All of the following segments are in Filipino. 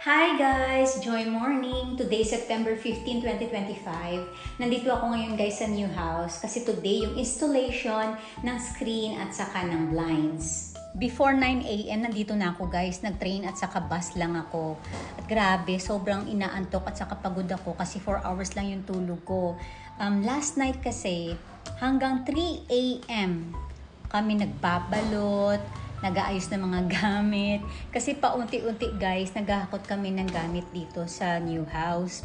Hi guys! Joy morning! Today, September 15, 2025. Nandito ako ngayon guys sa new house kasi today yung installation ng screen at saka ng blinds. Before 9 a.m. nandito na ako guys. Nag-train at saka bus lang ako. At grabe, sobrang inaantok at saka pagod ako kasi 4 hours lang yung tulog ko. Last night kasi hanggang 3 a.m. kami nagbabalot, nag-aayos ng mga gamit. Kasi paunti-unti guys, naghahakot kami ng gamit dito sa new house.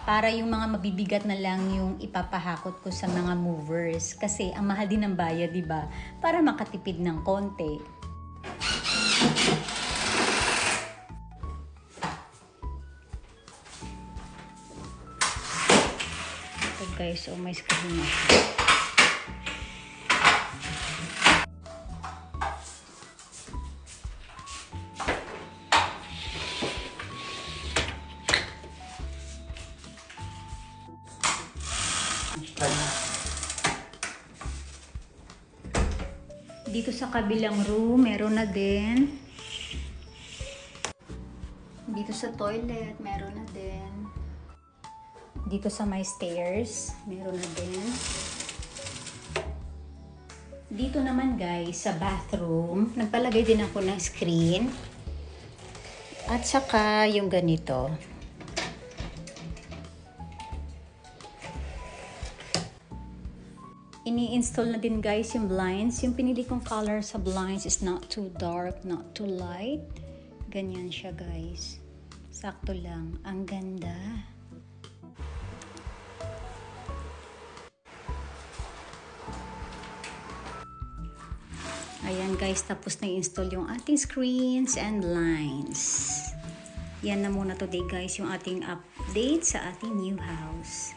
Para yung mga mabibigat na lang yung ipapahakot ko sa mga movers. Kasi ang mahal din ng bayad, di ba? Para makatipid ng konti. Ito guys, oh may screen na siya. Dito sa kabilang room, meron na din. Dito sa toilet, meron na din. Dito sa my stairs, meron na din. Dito naman guys, sa bathroom, nagpalagay din ako ng screen. At saka yung ganito. Ini-install na din guys yung blinds. Yung pinili kong color sa blinds is not too dark, not too light. Ganyan siya guys. Sakto lang. Ang ganda. Ayan guys, tapos na install yung ating screens and blinds. Yan na muna today guys yung ating update sa ating new house.